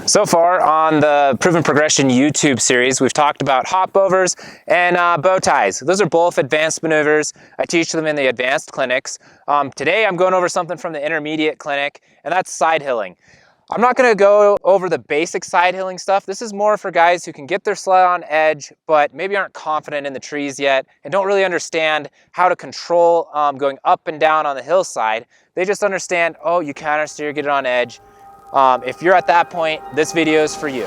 So far on the Proven Progression YouTube series, we've talked about hopovers and bow ties. Those are both advanced maneuvers. I teach them in the advanced clinics. Today I'm going over something from the intermediate clinic, and that's side hilling. I'm not going to go over the basic side hilling stuff. This is more for guys who can get their sled on edge, but maybe aren't confident in the trees yet and don't really understand how to control going up and down on the hillside. They just understand, oh, you counter steer, get it on edge. If you're at that point, this video is for you.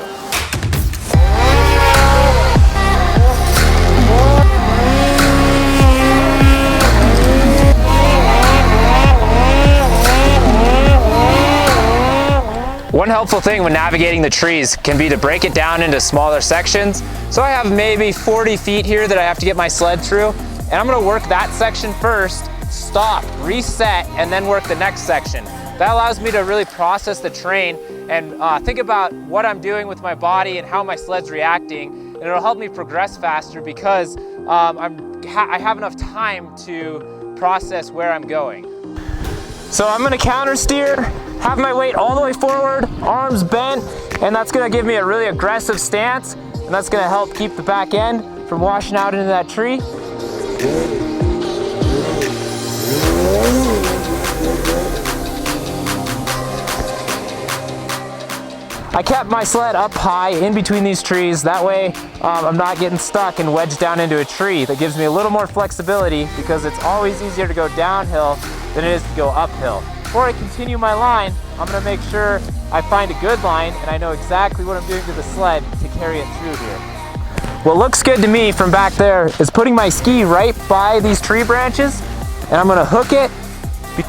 One helpful thing when navigating the trees can be to break it down into smaller sections. So I have maybe 40 feet here that I have to get my sled through, and I'm gonna work that section first, stop, reset, and then work the next section. That allows me to really process the terrain and think about what I'm doing with my body and how my sled's reacting, and it'll help me progress faster because I have enough time to process where I'm going. So I'm gonna counter steer, have my weight all the way forward, arms bent, and that's gonna give me a really aggressive stance, and that's gonna help keep the back end from washing out into that tree. I kept my sled up high in between these trees. That way I'm not getting stuck and wedged down into a tree. That gives me a little more flexibility because it's always easier to go downhill than it is to go uphill. Before I continue my line, I'm gonna make sure I find a good line and I know exactly what I'm doing to the sled to carry it through here. What looks good to me from back there is putting my ski right by these tree branches, and I'm gonna hook it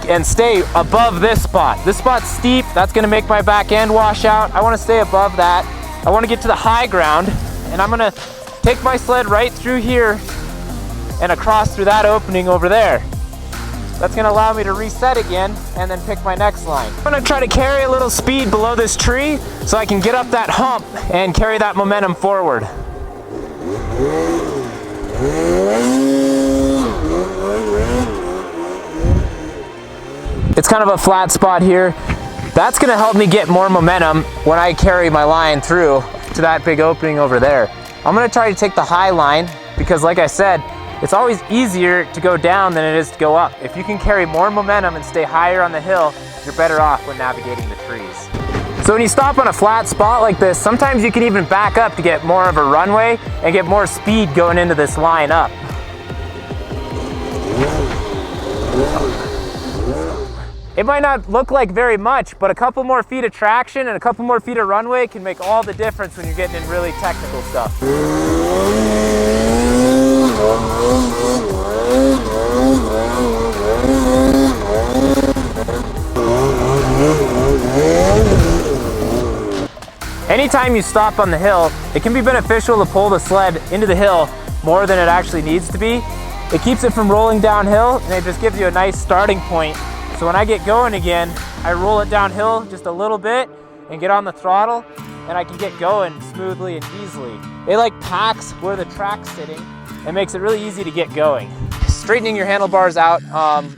and stay above this spot. This spot's steep, that's gonna make my back end wash out. I wanna stay above that. I wanna get to the high ground, and I'm gonna take my sled right through here and across through that opening over there. That's gonna allow me to reset again and then pick my next line. I'm gonna try to carry a little speed below this tree so I can get up that hump and carry that momentum forward. It's kind of a flat spot here. That's gonna help me get more momentum when I carry my line through to that big opening over there. I'm gonna try to take the high line because, like I said, it's always easier to go down than it is to go up. If you can carry more momentum and stay higher on the hill, you're better off when navigating the trees. So when you stop on a flat spot like this, sometimes you can even back up to get more of a runway and get more speed going into this line up. It might not look like very much, but a couple more feet of traction and a couple more feet of runway can make all the difference when you're getting in really technical stuff. Anytime you stop on the hill, it can be beneficial to pull the sled into the hill more than it actually needs to be. It keeps it from rolling downhill, and it just gives you a nice starting point. So when I get going again, I roll it downhill just a little bit and get on the throttle, and I can get going smoothly and easily. It like packs where the track's sitting and makes it really easy to get going. Straightening your handlebars out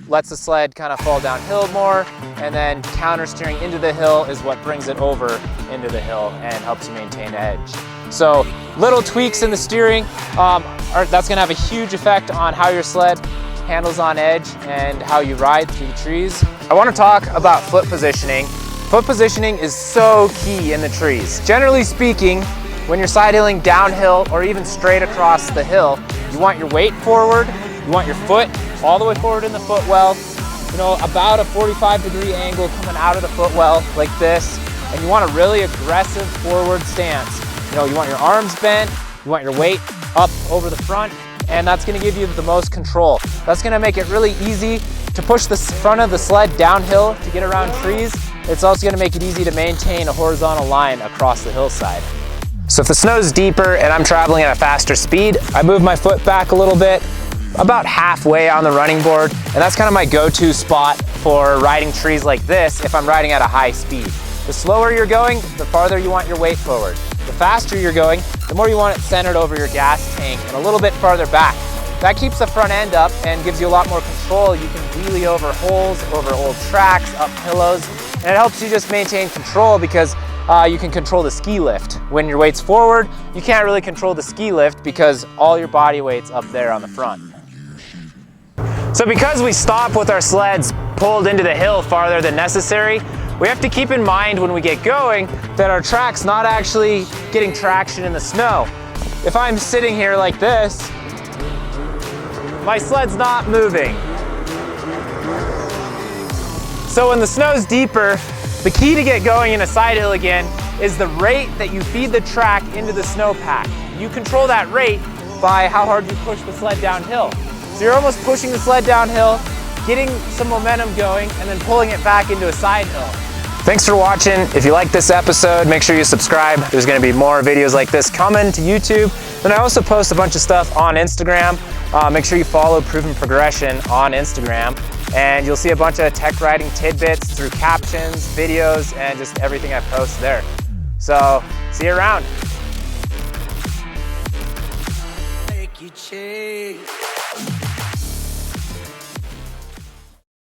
lets the sled kind of fall downhill more, and then counter steering into the hill is what brings it over into the hill and helps you maintain edge. So little tweaks in the steering, that's gonna have a huge effect on how your sled handles on edge and how you ride through the trees. I want to talk about foot positioning. Foot positioning is so key in the trees. Generally speaking, when you're side hilling downhill or even straight across the hill, you want your weight forward, you want your foot all the way forward in the footwell, about a 45-degree angle coming out of the footwell like this, and you want a really aggressive forward stance. You want your arms bent, you want your weight up over the front, and that's gonna give you the most control. That's gonna make it really easy to push the front of the sled downhill to get around trees. It's also gonna make it easy to maintain a horizontal line across the hillside. So if the snow's deeper and I'm traveling at a faster speed, I move my foot back a little bit, about halfway on the running board, and that's kind of my go-to spot for riding trees like this if I'm riding at a high speed. The slower you're going, the farther you want your weight forward. The faster you're going, the more you want it centered over your gas tank and a little bit farther back. That keeps the front end up and gives you a lot more control. You can wheelie over holes, over old tracks, up pillows, And it helps you just maintain control because you can control the ski lift. When your weight's forward, you can't really control the ski lift because all your body weight's up there on the front. So because we stop with our sleds pulled into the hill farther than necessary, we have to keep in mind when we get going that our track's not actually getting traction in the snow. If I'm sitting here like this, my sled's not moving. So when the snow's deeper, the key to get going in a side hill again is the rate that you feed the track into the snowpack. You control that rate by how hard you push the sled downhill. So you're almost pushing the sled downhill, getting some momentum going, and then pulling it back into a side hill. Thanks for watching. If you like this episode, make sure you subscribe. There's gonna be more videos like this coming to YouTube. Then I also post a bunch of stuff on Instagram. Make sure you follow Proven Progression on Instagram, and you'll see a bunch of tech riding tidbits through captions, videos, and just everything I post there. So, see you around. Make you change.